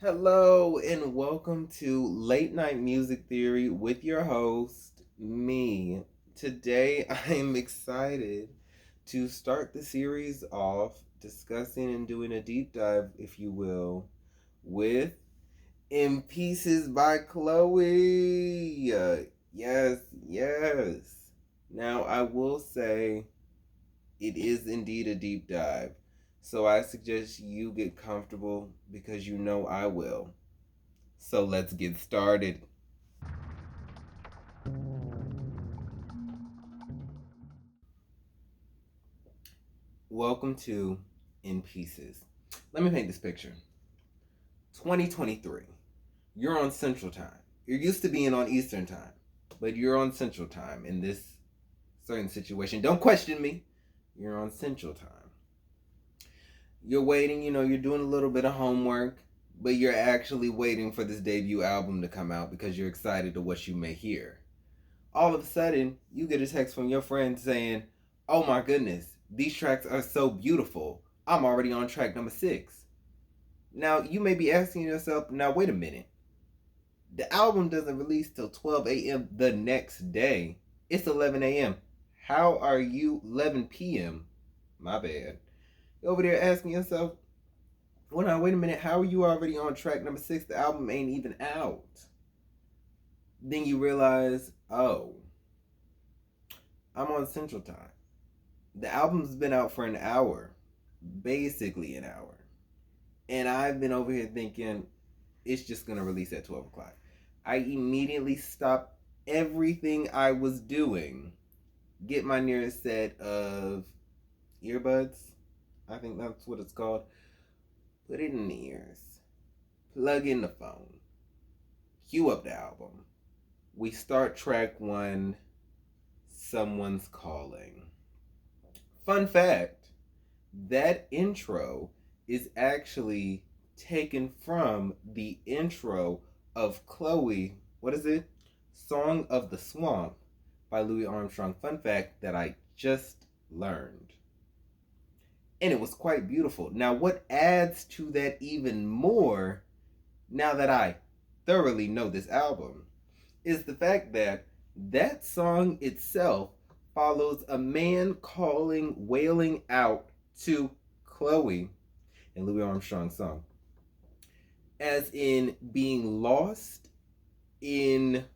Hello and welcome to Late Night Music Theory with your host, me. Today I am excited to start the series off discussing and doing a deep dive, if you will, with In Pieces by Chloe. Yes, yes. Now I will say it is indeed a deep dive. So I suggest you get comfortable because you know I will. So let's get started. Welcome to In Pieces. Let me paint this picture. 2023. You're on Central Time. You're used to being on Eastern Time, but you're on Central Time in this certain situation. Don't question me. You're on Central Time. You're waiting, you're doing a little bit of homework, but you're actually waiting for this debut album to come out because you're excited to what you may hear. All of a sudden, you get a text from your friend saying, "Oh my goodness, these tracks are so beautiful. I'm already on track number 6." Now, you may be asking yourself, now wait a minute. The album doesn't release till 12 a.m. the next day. It's 11 a.m. How are you 11 p.m.? My bad. You're over there asking yourself, well, now wait a minute. How are you already on track number 6? The album ain't even out. Then you realize, oh, I'm on Central Time. The album's been out for an hour, basically an hour. And I've been over here thinking it's just going to release at 12 o'clock. I immediately stopped everything I was doing, get my nearest set of earbuds. I think that's what it's called. Put it in the ears. Plug in the phone. Cue up the album. We start track 1, Someone's Calling. Fun fact, that intro is actually taken from the intro of Chloe, what is it? Song of the Swamp by Louis Armstrong. Fun fact that I just learned. And it was quite beautiful. Now, what adds to that even more, now that I thoroughly know this album, is the fact that that song itself follows a man calling, wailing out to Chloe in Louis Armstrong's song, as in being lost in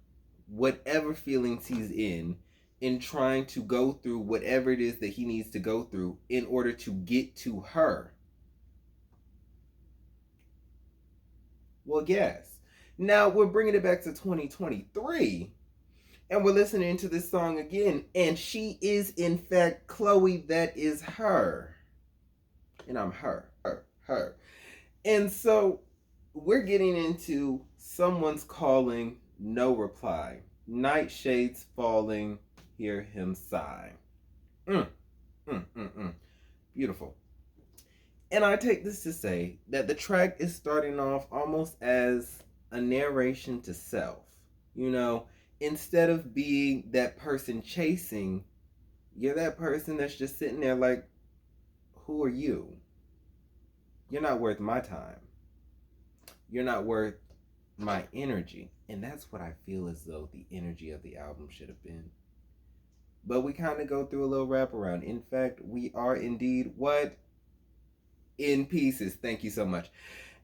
whatever feelings he's in trying to go through whatever it is that he needs to go through in order to get to her. Well, yes. Now we're bringing it back to 2023 and we're listening to this song again, and she is in fact Chloe. That is her. And I'm her. And so we're getting into Someone's Calling, no reply. Night shades falling, hear him sigh. Mm, mm. Beautiful. And I take this to say that the track is starting off almost as a narration to self. You know, instead of being that person chasing, you're that person that's just sitting there like, who are you? You're not worth my time. You're not worth my energy. And that's what I feel as though the energy of the album should have been. But we kind of go through a little wraparound. In fact, we are indeed what? In pieces. Thank you so much.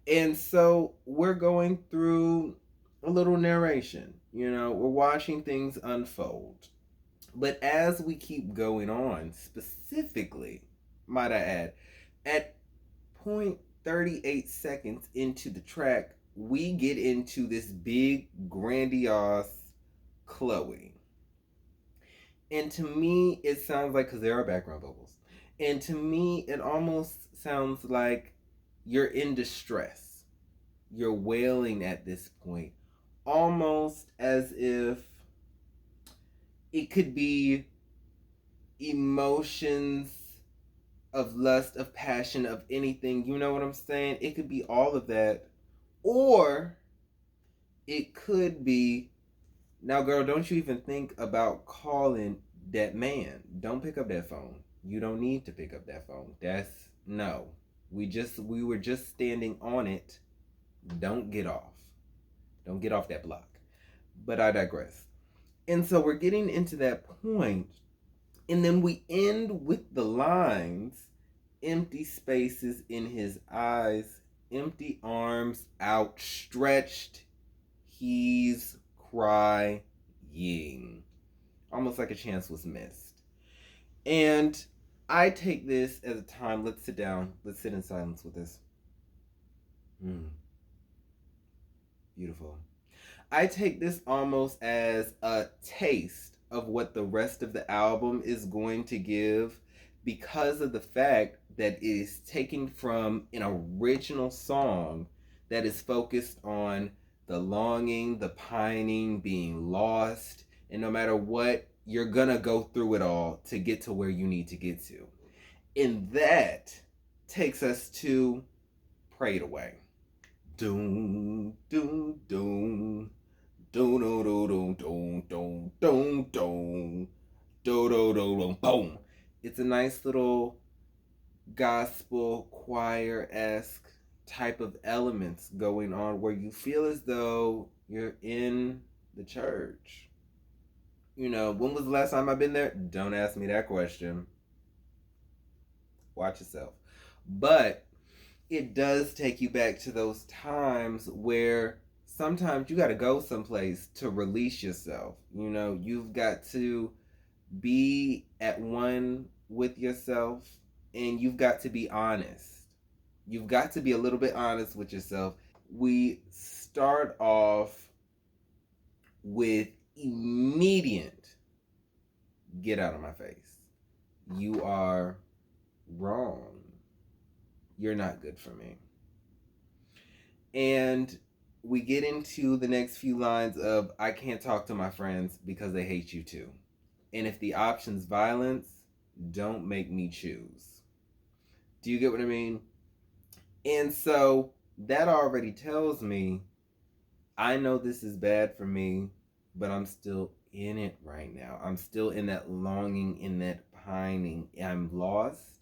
And so we're going through a little narration. You know, we're watching things unfold. But as we keep going on, specifically, might I add, at 0.38 seconds into the track, we get into this big, grandiose Chloe. And to me, it sounds like, because there are background vocals, and to me, it almost sounds like you're in distress. You're wailing at this point, almost as if it could be emotions of lust, of passion, of anything. You know what I'm saying? It could be all of that. Or it could be, now, girl, don't you even think about calling that man. Don't pick up that phone. You don't need to pick up that phone. That's no. We were just standing on it Don't get off. Don't get off that block. But I digress. And so we're getting into that point, and then we end with the lines: empty spaces in his eyes, empty arms outstretched, he's crying. Almost like a chance was missed. And I take this as a time, let's sit down, let's sit in silence with this. Beautiful. I take this almost as a taste of what the rest of the album is going to give, because of the fact that it is taken from an original song that is focused on the longing, the pining, being lost, and no matter what, you're gonna go through it all to get to where you need to get to. And that takes us to Prayed Away. Doom, doom, doom. Do do do do do do do do do do do boom. It's a nice little gospel choir-esque type of elements going on where you feel as though you're in the church. You know, when was the last time I've been there? Don't ask me that question. Watch yourself. But it does take you back to those times where sometimes you got to go someplace to release yourself. You know, you've got to be at one with yourself, and you've got to be honest. You've got to be a little bit honest with yourself. We start off with immediate get out of my face. You are wrong. You're not good for me. And we get into the next few lines of, I can't talk to my friends because they hate you too. And if the option's violence, don't make me choose. Do you get what I mean? And so that already tells me, I know this is bad for me, but I'm still in it right now. I'm still in that longing, in that pining. I'm lost,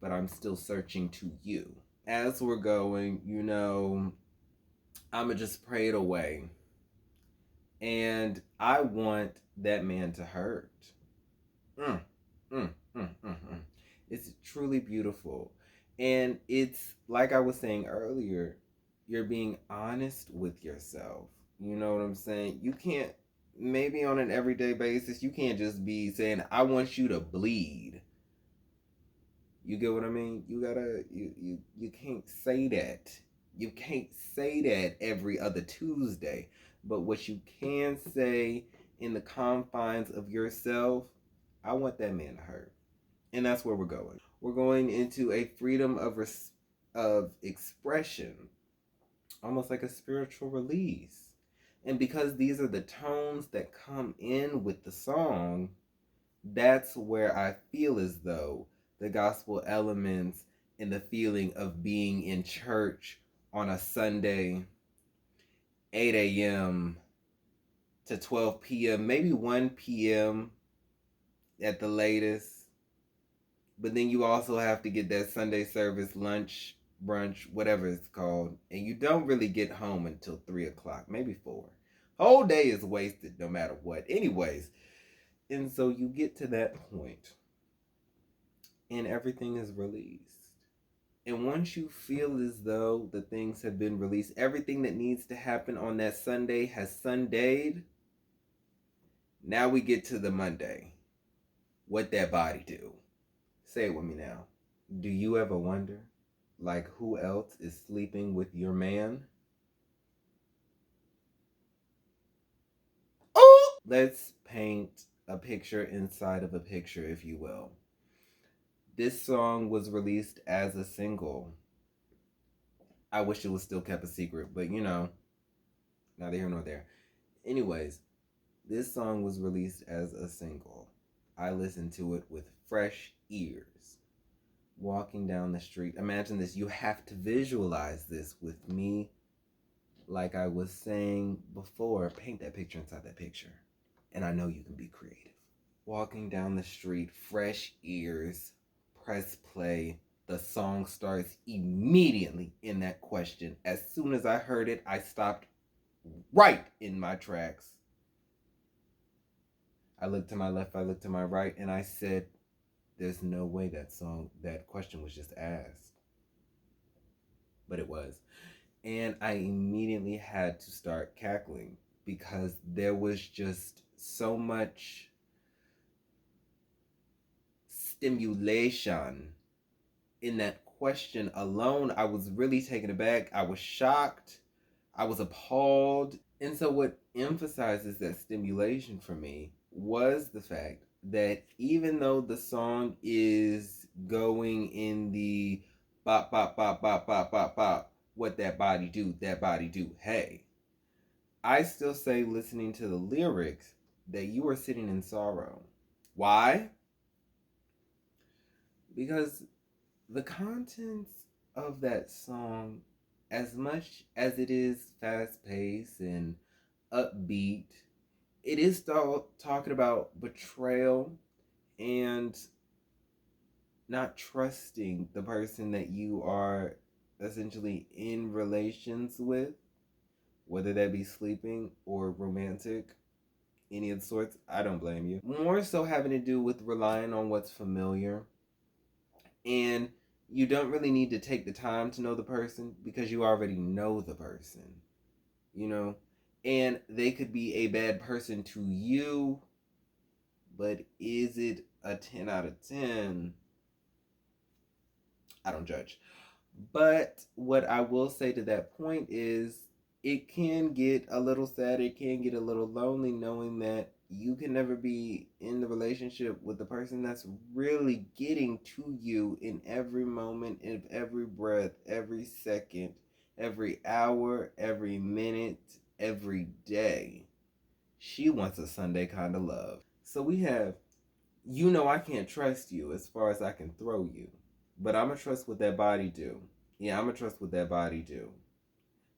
but I'm still searching to you. As we're going, you know, I'ma just pray it away. And I want that man to hurt. It's truly beautiful. And it's like I was saying earlier, you're being honest with yourself. You know what I'm saying? You can't, maybe on an everyday basis, you can't just be saying, I want you to bleed. You get what I mean? You gotta, you can't say that. You can't say that every other Tuesday. But what you can say in the confines of yourself, I want that man to hurt. And that's where we're going. We're going into a freedom of expression, almost like a spiritual release. And because these are the tones that come in with the song, that's where I feel as though the gospel elements and the feeling of being in church on a Sunday, 8 a.m. to 12 p.m., maybe 1 p.m. at the latest. But then you also have to get that Sunday service, lunch, brunch, whatever it's called. And you don't really get home until 3 o'clock, maybe 4. Whole day is wasted no matter what. Anyways, and so you get to that point and everything is released. And once you feel as though the things have been released, everything that needs to happen on that Sunday has Sundayed. Now we get to the Monday. What that body do? Say it with me now. Do you ever wonder, like, who else is sleeping with your man? Oh! Let's paint a picture inside of a picture, if you will. This song was released as a single. I wish it was still kept a secret, but you know, neither here nor there. Anyways, this song was released as a single. I listened to it with fresh ears. Walking down the street. Imagine this. You have to visualize this with me. Like I was saying before, paint that picture inside that picture. And I know you can be creative. Walking down the street, fresh ears, press play, The song starts immediately in that question. As soon as I heard it, I stopped right in my tracks. I looked to my left, I looked to my right, and I said, there's no way that question was just asked. But it was. And I immediately had to start cackling because there was just so much stimulation in that question alone. I was really taken aback. I was shocked. I was appalled. And so, what emphasizes that stimulation for me was the fact that even though the song is going in the bop, bop, bop, bop, bop, bop, bop, what that body do, hey, I still say, listening to the lyrics, that you are sitting in sorrow. Why? Because the contents of that song, as much as it is fast paced and upbeat, it is still talking about betrayal and not trusting the person that you are essentially in relations with, whether that be sleeping or romantic, any of the sorts. I don't blame you. More so having to do with relying on what's familiar. And you don't really need to take the time to know the person because you already know the person, you know? And they could be a bad person to you, but is it a 10 out of 10? I don't judge. But what I will say to that point is it can get a little sad, it can get a little lonely knowing that you can never be in the relationship with the person that's really getting to you in every moment, of every breath, every second, every hour, every minute, every day. She wants a Sunday kind of love. So we have, I can't trust you as far as I can throw you, but I'm going to trust what that body do. Yeah, I'm going to trust what that body do.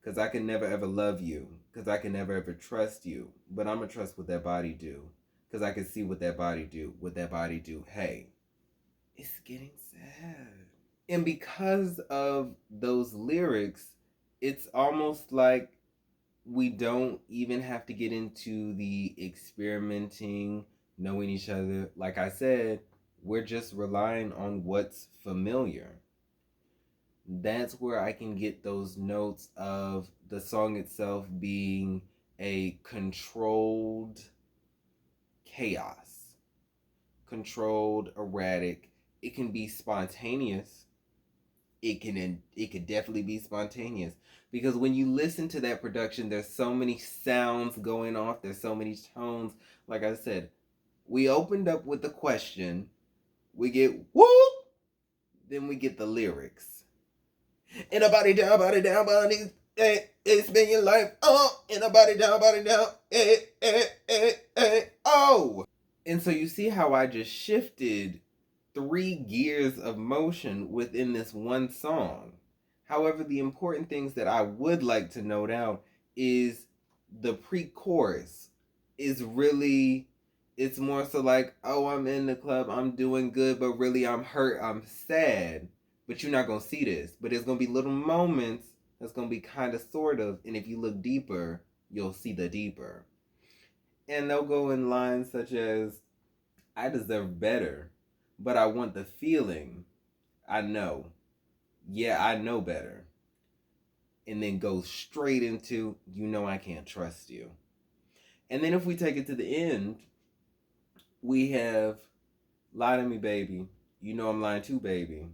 Because I can never ever love you. Because I can never ever trust you. But I'm going to trust what that body do. Because I can see what that body do. What that body do. Hey, it's getting sad. And because of those lyrics, it's almost like we don't even have to get into the experimenting, knowing each other. Like I said, we're just relying on what's familiar. That's where I can get those notes of the song itself being a controlled chaos, controlled, erratic. It can be spontaneous. It could definitely be spontaneous because when you listen to that production, there's so many sounds going off. There's so many tones. Like I said, we opened up with the question. We get whoop, then we get the lyrics. In a body down, body. Hey, it's been your life. Oh, in a body down. Hey, oh. And so you see how I just shifted 3 gears of motion within this one song. However, the important things that I would like to note out is the pre-chorus is really, it's more so like, oh, I'm in the club, I'm doing good, but really I'm hurt, I'm sad. But you're not going to see this. But there's going to be little moments that's going to be kind of sort of, and if you look deeper, you'll see the deeper. And they'll go in lines such as, I deserve better, but I want the feeling. I know. Yeah, I know better. And then go straight into, I can't trust you. And then if we take it to the end, we have, lie to me, baby. You know I'm lying too, baby.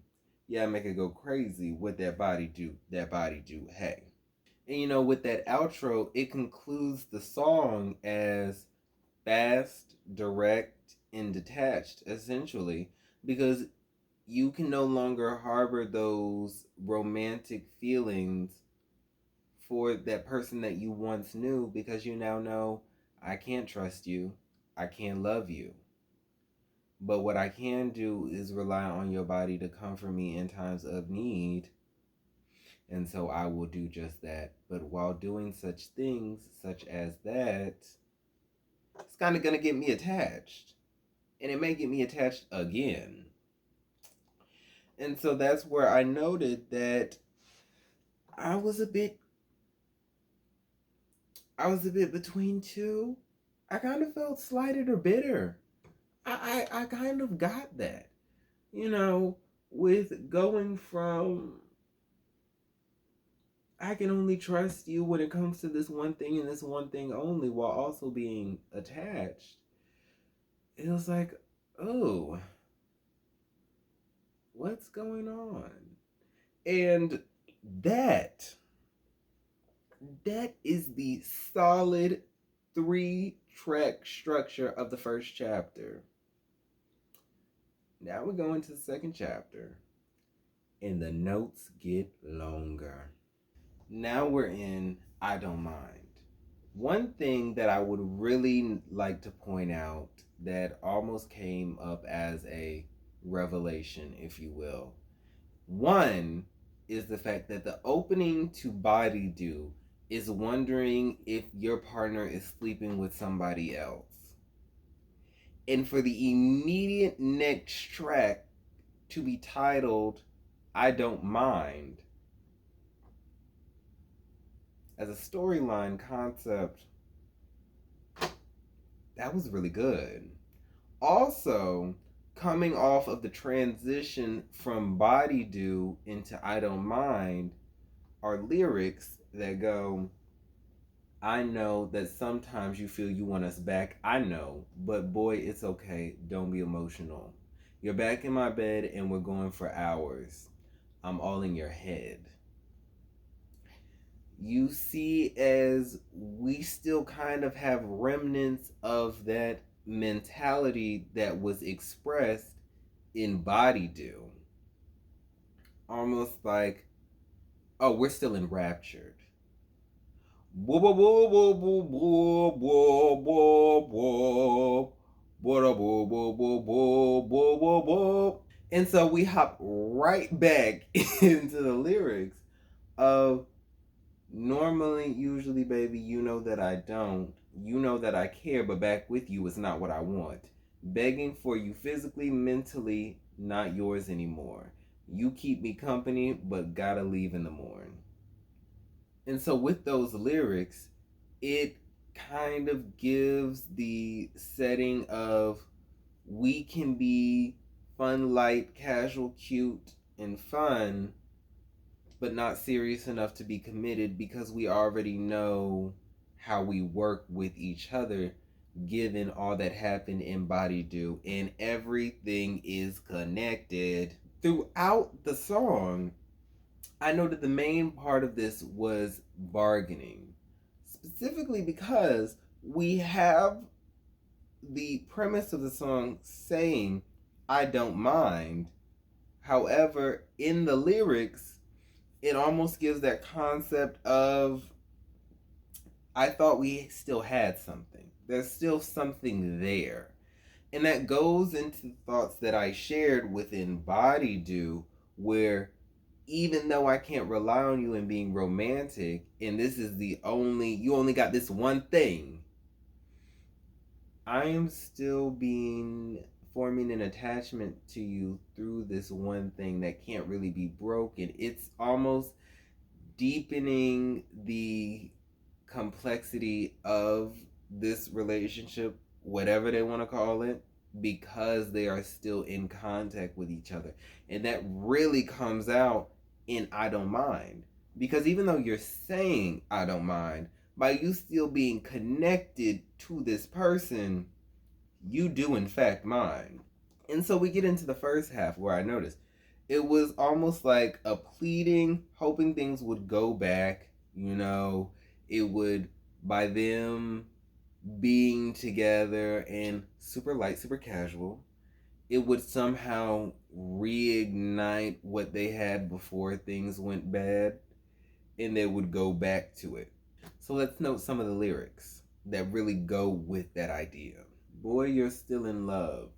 Yeah, I make it go crazy. What that body do? That body do. Hey. And with that outro, it concludes the song as fast, direct, and detached, essentially, because you can no longer harbor those romantic feelings for that person that you once knew because you now know, I can't trust you, I can't love you. But what I can do is rely on your body to comfort me in times of need. And so I will do just that. But while doing such things, such as that, it's kind of going to get me attached. And it may get me attached again. And so that's where I noted that I was a bit I was a bit between two. I kind of felt slighted or bitter. I kind of got that. You know, with going from I can only trust you when it comes to this one thing and this one thing only while also being attached. It was like, oh, what's going on? And that that is the solid 3-track structure of the first chapter. Now we go into the second chapter, and the notes get longer. Now we're in I Don't Mind. One thing that I would really like to point out that almost came up as a revelation, if you will. One is the fact that the opening to Body Do is wondering if your partner is sleeping with somebody else. And for the immediate next track to be titled I Don't Mind, as a storyline concept, that was really good. Also, coming off of the transition from Body Do into I Don't Mind are lyrics that go, I know that sometimes you feel you want us back. I know, but boy, it's okay. Don't be emotional. You're back in my bed and we're going for hours. I'm all in your head. You see, as we still kind of have remnants of that mentality that was expressed in Body Do. Almost like, oh, we're still enraptured. And so we hop right back into the lyrics of normally, usually, baby, you know that I don't. You know that I care, but back with you is not what I want. Begging for you physically, mentally, not yours anymore. You keep me company, but gotta leave in the morning. And so, with those lyrics, it kind of gives the setting of we can be fun, light, casual, cute, and fun, but not serious enough to be committed because we already know how we work with each other given all that happened in Body Do, and everything is connected. Throughout the song, I noted the main part of this was bargaining, specifically because we have the premise of the song saying, I don't mind. However, in the lyrics, it almost gives that concept of I thought we still had something. There's still something there. And that goes into thoughts that I shared within Body Do, where even though I can't rely on you in being romantic, and this is you only got this one thing, I am still forming an attachment to you through this one thing that can't really be broken. It's almost deepening the complexity of this relationship, whatever they want to call it, because they are still in contact with each other. And that really comes out in I Don't Mind. Because even though you're saying I don't mind, by you still being connected to this person, you do in fact mind. And so we get into the first half where I noticed it was almost like a pleading, hoping things would go back, it would, by them being together and super light, super casual, it would somehow reignite what they had before things went bad and they would go back to it. So let's note some of the lyrics that really go with that idea. Boy, you're still in love.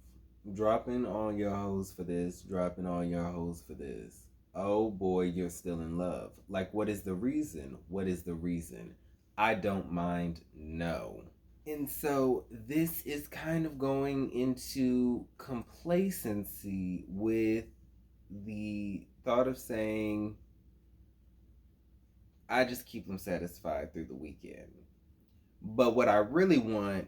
Dropping all your hoes for this, dropping all your hoes for this. Oh boy, you're still in love. Like, what is the reason? What is the reason? I don't mind, no. And so this is kind of going into complacency with the thought of saying, I just keep them satisfied through the weekend. But what I really want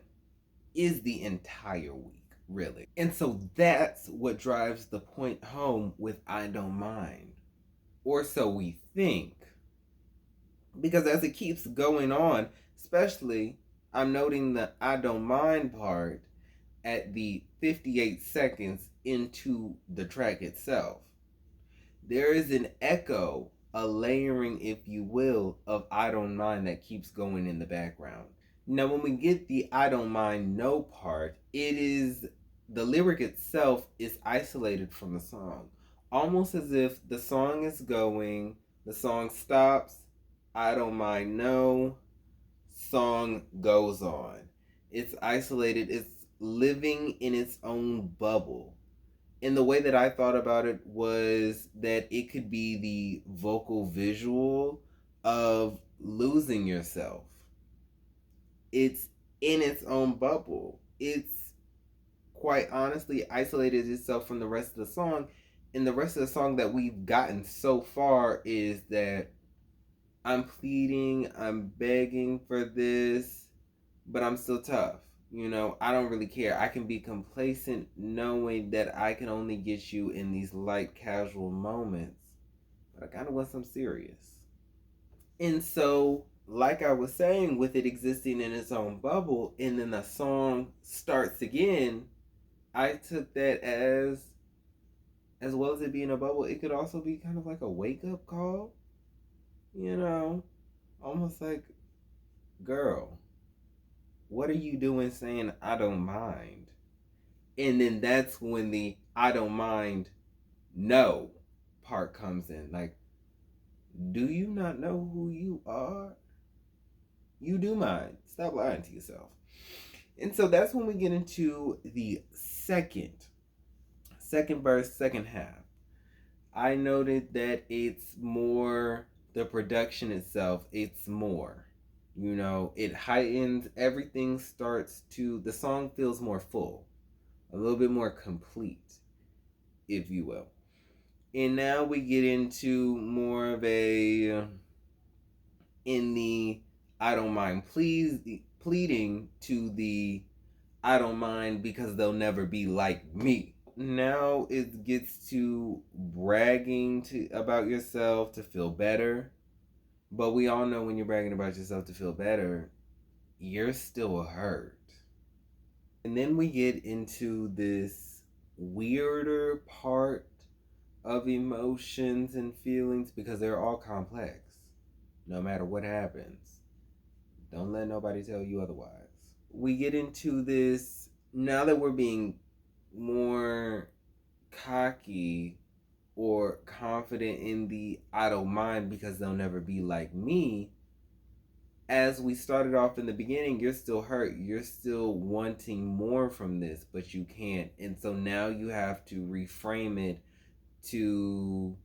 is the entire week, really. And so that's what drives the point home with I Don't Mind. Or so we think. Because as it keeps going on, especially, I'm noting the I Don't Mind part at the 58 seconds into the track itself. There is an echo, a layering, if you will, of I Don't Mind that keeps going in the background. Now, when we get the I Don't Mind no part, it is the lyric itself is isolated from the song. Almost as if the song is going, the song stops, I don't mind no, song goes on. It's isolated, it's living in its own bubble. And the way that I thought about it was that it could be the vocal visual of losing yourself. It's in its own bubble. It's quite honestly isolated itself from the rest of the song. And the rest of the song that we've gotten so far is that I'm pleading, I'm begging for this, but I'm still tough. I don't really care. I can be complacent knowing that I can only get you in these light, casual moments, but I kind of want some serious. And so, like I was saying, with it existing in its own bubble, and then the song starts again, I took that as well as it being a bubble, it could also be kind of like a wake up call. Almost like, girl, what are you doing saying I don't mind? And then that's when the I don't mind no part comes in. Like, do you not know who you are? You do mind. Stop lying to yourself. And so that's when we get into the second verse, second half. I noted that it's more the production itself, it's more. It heightens, everything starts to, the song feels more full, a little bit more complete, if you will. And now we get into more of a, in the I don't mind pleading to the I don't mind because they'll never be like me. Now it gets to bragging about yourself to feel better. But we all know when you're bragging about yourself to feel better, you're still hurt. And then we get into this weirder part of emotions and feelings because they're all complex. No matter what happens, don't let nobody tell you otherwise. We get into this now that we're being more cocky or confident in the I don't mind because they'll never be like me. As we started off in the beginning, you're still hurt. You're still wanting more from this, but you can't. And so now you have to reframe it to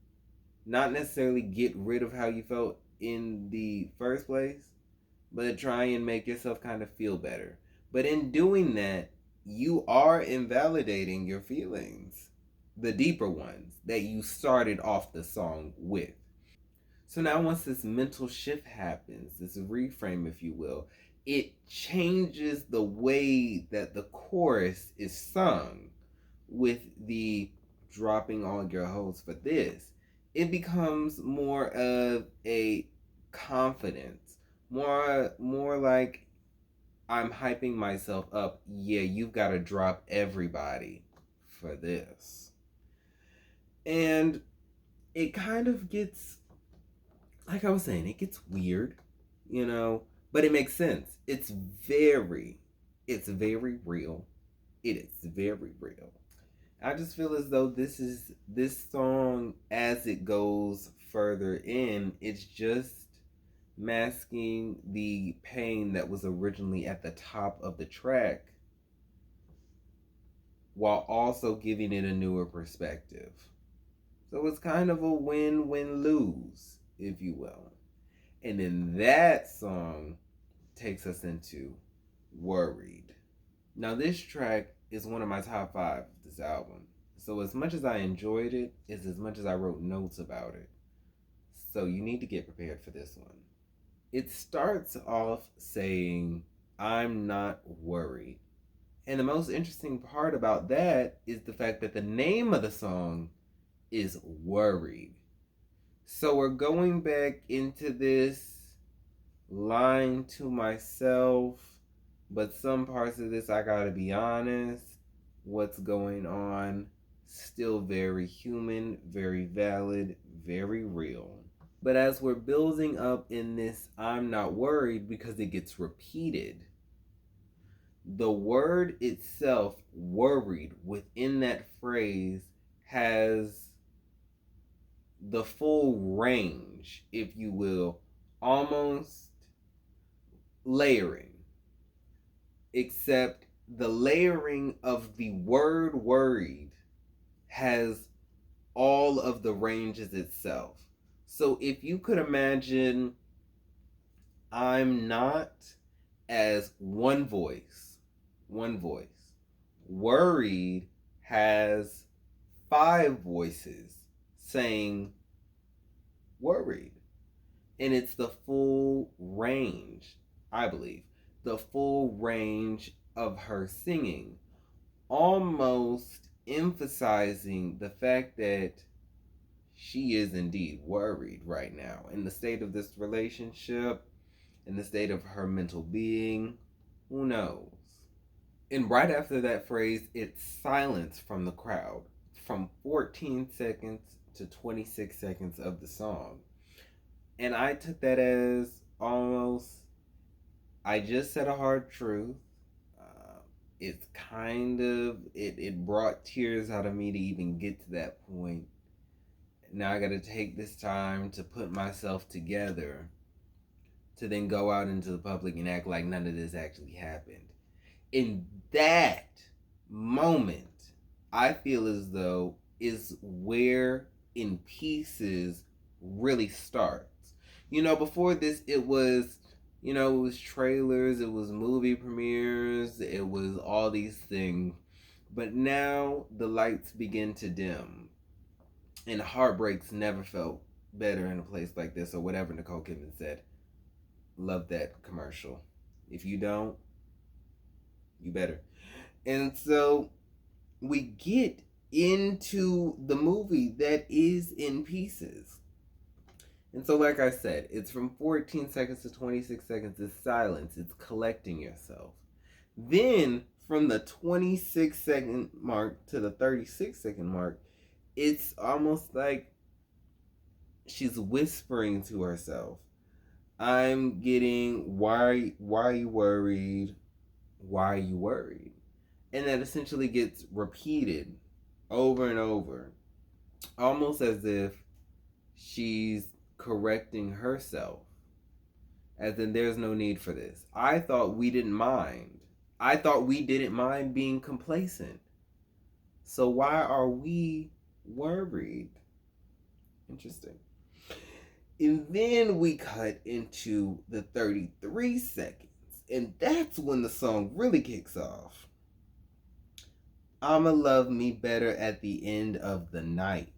not necessarily get rid of how you felt in the first place, but try and make yourself kind of feel better. But in doing that, you are invalidating your feelings, the deeper ones that you started off the song with. So now, once this mental shift happens, this reframe, if you will, it changes the way that the chorus is sung with the dropping all your hoes for this. It becomes more of a confidence, more like I'm hyping myself up. Yeah, you've got to drop everybody for this. And it kind of gets, like I was saying, it gets weird, but it makes sense. It's very real. It is very real. I just feel as though this song, as it goes further in, it's just masking the pain that was originally at the top of the track while also giving it a newer perspective. So it's kind of a win-win-lose, if you will. And then that song takes us into Worried. Now this track is one of my top 5 of this album. So as much as I enjoyed it, is as much as I wrote notes about it. So you need to get prepared for this one. It starts off saying, I'm not worried. And the most interesting part about that is the fact that the name of the song is Worried. So we're going back into this lying to myself, but some parts of this, I gotta be honest, what's going on, still very human, very valid, very real. But as we're building up in this, I'm not worried, because it gets repeated. The word itself, worried, within that phrase has the full range, if you will, almost layering, except the layering of the word worried has all of the ranges itself. So if you could imagine I'm not as one voice, worried has 5 voices saying worried. And it's the full range, I believe, the full range of her singing, almost emphasizing the fact that she is indeed worried right now in the state of this relationship, in the state of her mental being. Who knows? And right after that phrase, it's silence from the crowd from 14 seconds to 26 seconds of the song. And I took that as almost, I just said a hard truth. It's kind of, it brought tears out of me to even get to that point. Now I gotta take this time to put myself together to then go out into the public and act like none of this actually happened. In that moment, I feel as though is where In Pieces really starts. Before this, it was, it was trailers, it was movie premieres, it was all these things. But now the lights begin to dim. And heartbreaks never felt better in a place like this, or whatever Nicole Kidman said. Love that commercial. If you don't, you better. And so we get into the movie that is In Pieces. And so, like I said, it's from 14 seconds to 26 seconds. It's silence. It's collecting yourself. Then, from the 26-second mark to the 36-second mark, it's almost like she's whispering to herself. I'm getting, why are you worried? Why are you worried? And that essentially gets repeated over and over, almost as if she's correcting herself, as in there's no need for this. I thought we didn't mind. I thought we didn't mind being complacent. So why are we worried? Interesting. And then we cut into the 33 seconds, and that's when the song really kicks off. I'ma love me better at the end of the night.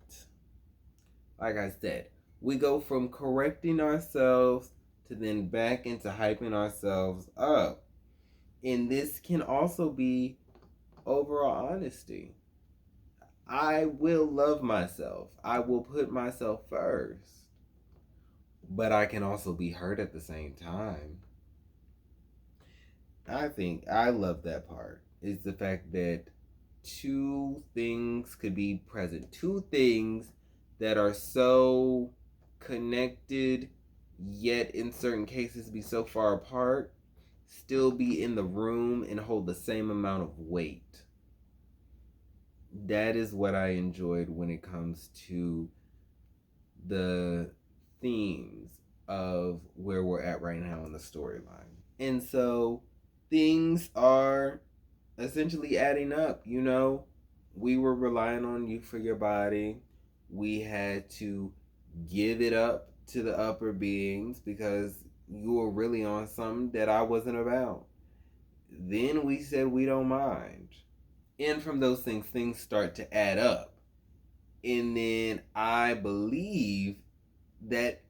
Like I said, we go from correcting ourselves to then back into hyping ourselves up. And this can also be overall honesty. I will love myself. I will put myself first. But I can also be hurt at the same time. I think I love that part. Is the fact that 2 things could be present. 2 things that are so connected, yet in certain cases be so far apart, still be in the room and hold the same amount of weight. That is what I enjoyed when it comes to the themes of where we're at right now in the storyline. And so things are essentially adding up. We were relying on you for your body. We had to give it up to the upper beings because you were really on something that I wasn't about. Then we said we don't mind. And from those things start to add up. And then I believe that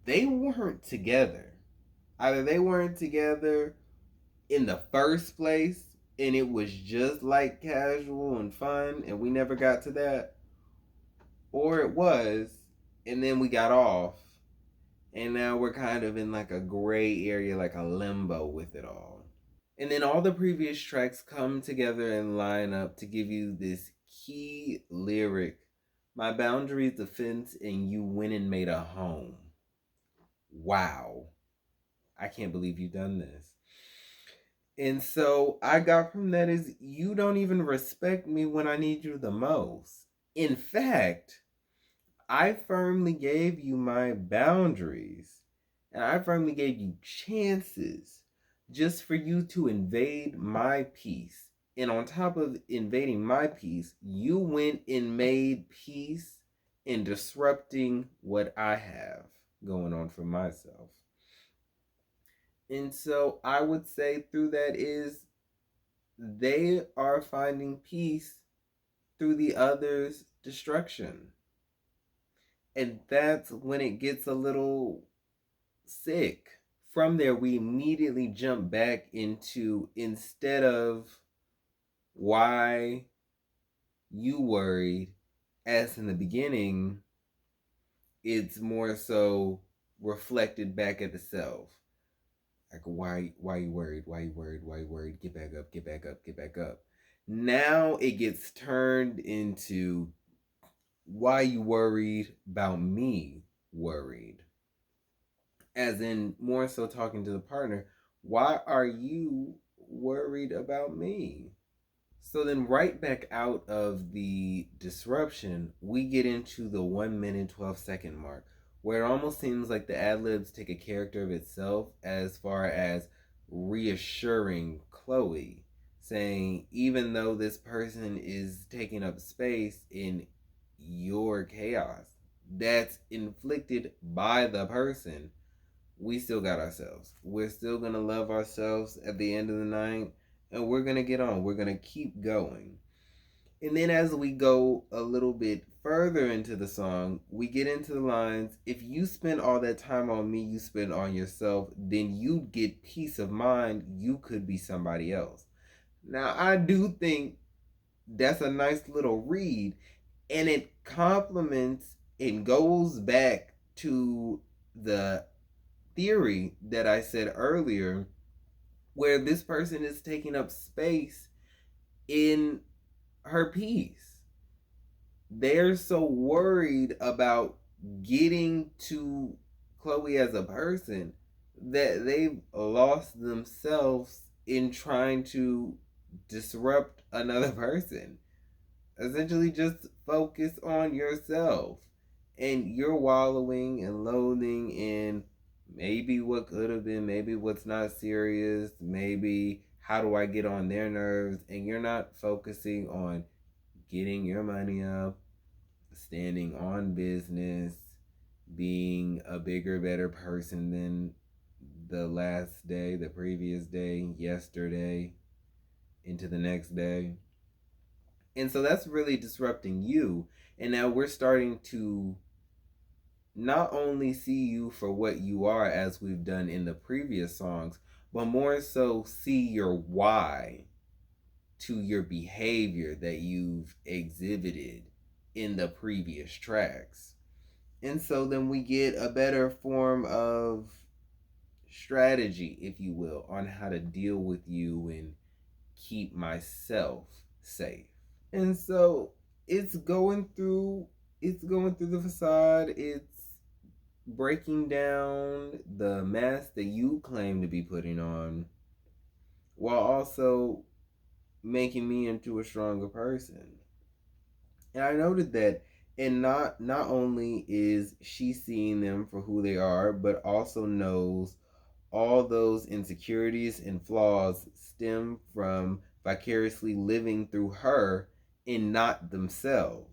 they weren't together. Either they weren't together in the first place and it was just like casual and fun and we never got to that, or it was and then we got off and now we're kind of in like a gray area, like a limbo with it all. And then all the previous tracks come together and line up to give you this key lyric: my boundaries, the fence, and you went and made a home. Wow. I can't believe you've done this. And so I got from that is you don't even respect me when I need you the most. In fact, I firmly gave you my boundaries and I firmly gave you chances just for you to invade my peace. And on top of invading my peace, you went and made peace in disrupting what I have going on for myself. And so I would say through that is they are finding peace through the other's destruction. And that's when it gets a little sick. From there, we immediately jump back into, instead of why you worried, as in the beginning, it's more so reflected back at the self. Like, why you worried? Why you worried? Why you worried? Get back up, get back up, get back up. Now it gets turned into why you worried about me worried. As in more so talking to the partner, why are you worried about me? So then right back out of the disruption, we get into the 1 minute 12-second mark, where it almost seems like the ad libs take a character of itself as far as reassuring Chloe, saying, even though this person is taking up space in your chaos that's inflicted by the person, we still got ourselves. We're still going to love ourselves at the end of the night, and we're going to get on. We're going to keep going. And then as we go a little bit further into the song, we get into the lines, if you spend all that time on me, you spend on yourself, then you get peace of mind. You could be somebody else. Now, I do think that's a nice little read, and it complements, it goes back to the theory that I said earlier, where this person is taking up space in her peace. They're so worried about getting to Chloe as a person that they've lost themselves in trying to disrupt another person. Essentially, just focus on yourself. And you're wallowing and loathing in maybe what could have been, maybe what's not serious, maybe how do I get on their nerves, and you're not focusing on getting your money up, standing on business, being a bigger, better person than the last day, the previous day, yesterday, into the next day. And so that's really disrupting you. And now we're starting to not only see you for what you are, as we've done in the previous songs, but more so see your why to your behavior that you've exhibited in the previous tracks. And so then we get a better form of strategy, if you will, on how to deal with you and keep myself safe. And so it's going through the facade. It's breaking down the mask that you claim to be putting on, while also making me into a stronger person. And I noted that, and not only is she seeing them for who they are, but also knows all those insecurities and flaws stem from vicariously living through her and not themselves.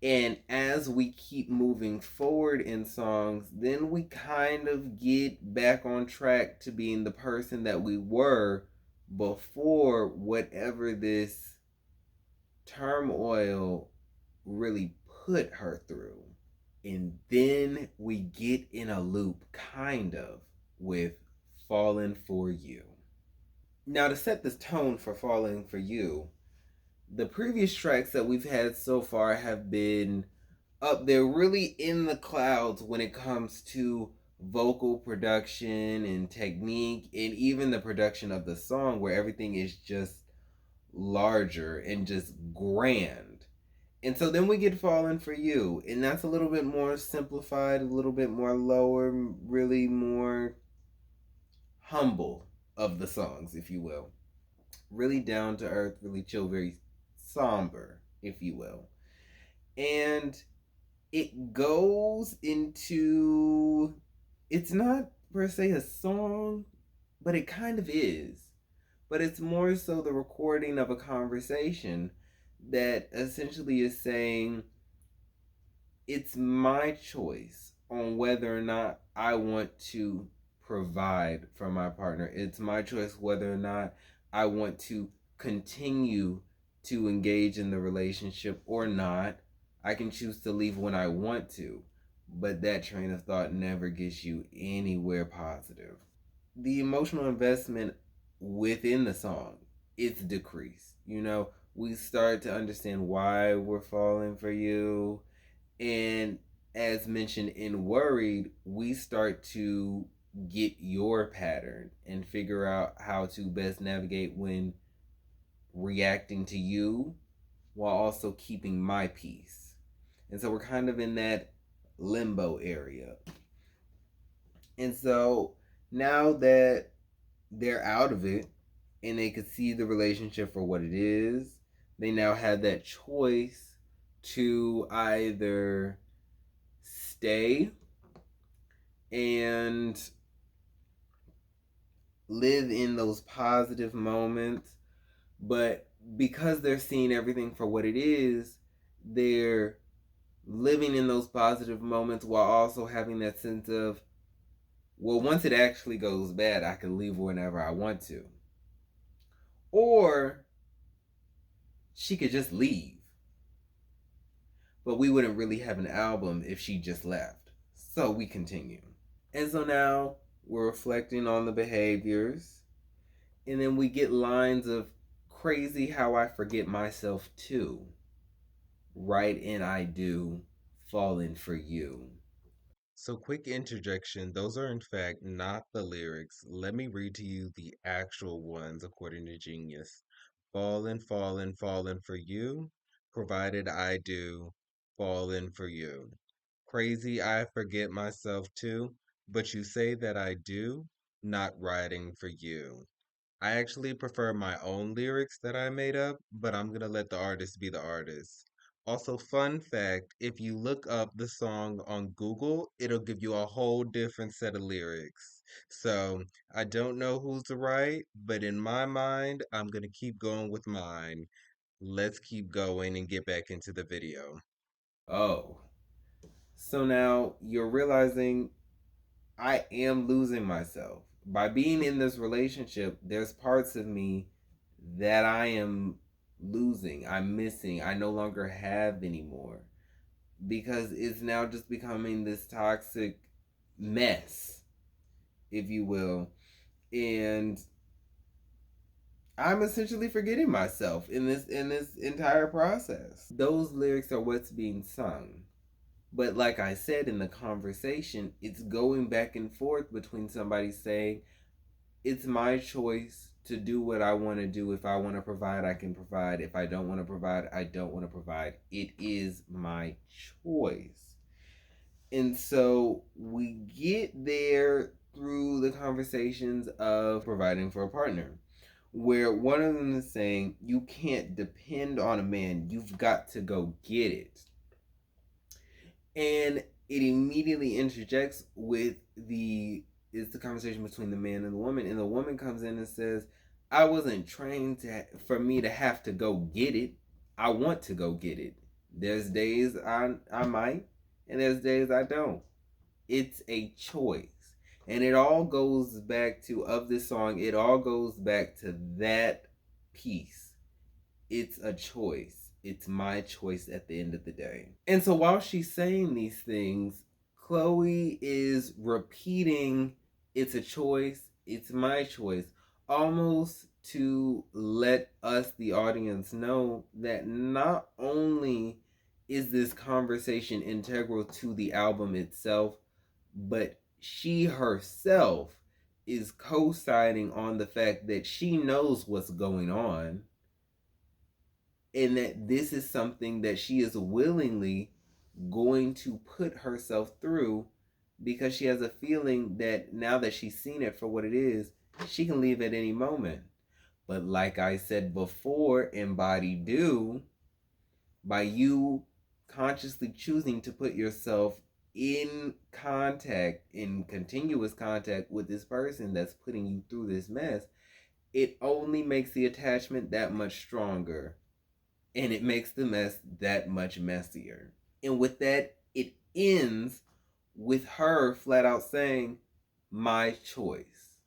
And as we keep moving forward in songs, then we kind of get back on track to being the person that we were before whatever this turmoil really put her through. And then we get in a loop, kind of, with Falling for You. Now, to set this tone for Falling for You, the previous tracks that we've had so far have been up there, really in the clouds when it comes to vocal production and technique, and even the production of the song, where everything is just larger and just grand. And so then we get Falling for You, and that's a little bit more simplified, a little bit more lower, really more humble of the songs, if you will. Really down to earth, really chill, very somber, if you will. And it goes into, it's not per se a song, but it kind of is. But it's more so the recording of a conversation that essentially is saying, it's my choice on whether or not I want to provide for my partner. It's my choice whether or not I want to continue to engage in the relationship or not. I can choose to leave when I want to, but that train of thought never gets you anywhere positive. The emotional investment within the song, it's decreased. We start to understand why we're falling for you, and as mentioned in Worried, we start to get your pattern and figure out how to best navigate when reacting to you while also keeping my peace. And so we're kind of in that limbo area. And so now that they're out of it and they could see the relationship for what it is, they now have that choice to either stay and live in those positive moments, but because they're seeing everything for what it is, they're living in those positive moments while also having that sense of, well, once it actually goes bad, I can leave whenever I want to. Or she could just leave, but we wouldn't really have an album if she just left. So we continue. And so now we're reflecting on the behaviors, and then we get lines of, crazy how I forget myself too. Right, and I do, falling for you. So, quick interjection. Those are, in fact, not the lyrics. Let me read to you the actual ones according to Genius. Fallin', fallin', fallin' for you, provided I do, fallin' for you. Crazy, I forget myself too, but you say that I do, not writing for you. I actually prefer my own lyrics that I made up, but I'm gonna let the artist be the artist. Also, fun fact, if you look up the song on Google, it'll give you a whole different set of lyrics. So, I don't know who's right, but in my mind, I'm gonna keep going with mine. Let's keep going and get back into the video. Oh, so now you're realizing I am losing myself. By being in this relationship, there's parts of me that I am losing, I'm missing, I no longer have anymore. Because it's now just becoming this toxic mess, if you will. And I'm essentially forgetting myself in this entire process. Those lyrics are what's being sung. But like I said in the conversation, it's going back and forth between somebody saying, it's my choice to do what I want to do. If I want to provide, I can provide. If I don't want to provide, I don't want to provide. It is my choice. And so we get there through the conversations of providing for a partner, where one of them is saying, you can't depend on a man, you've got to go get it. And it immediately interjects with it's the conversation between the man and the woman, and the woman comes in and says, I wasn't trained for me to have to go get it. I want to go get it. There's days I might, and there's days I don't. It's a choice. And it all goes back to, of this song, it all goes back to that piece. It's a choice. It's my choice at the end of the day. And so while she's saying these things, Chloe is repeating, it's a choice, it's my choice, almost to let us, the audience, know that not only is this conversation integral to the album itself, but she herself is co-signing on the fact that she knows what's going on, and that this is something that she is willingly going to put herself through, because she has a feeling that now that she's seen it for what it is, she can leave at any moment. But like I said before, embody do, by you consciously choosing to put yourself in contact, in continuous contact with this person that's putting you through this mess, it only makes the attachment that much stronger, and it makes the mess that much messier. And with that, it ends with her flat out saying, my choice.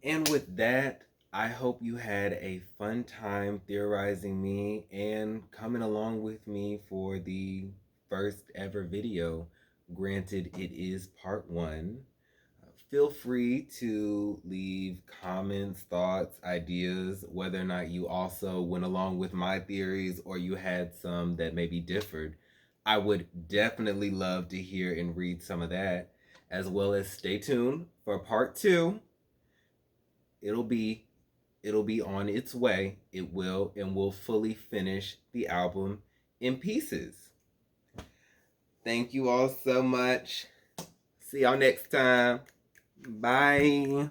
And with that, I hope you had a fun time theorizing me and coming along with me for the first ever video. Granted, it is part one. Feel free to leave comments, thoughts, ideas, whether or not you also went along with my theories or you had some that maybe differed. I would definitely love to hear and read some of that, as well as stay tuned for part two. It'll be on its way. It will, and we'll fully finish the album in pieces. Thank you all so much. See y'all next time. Bye.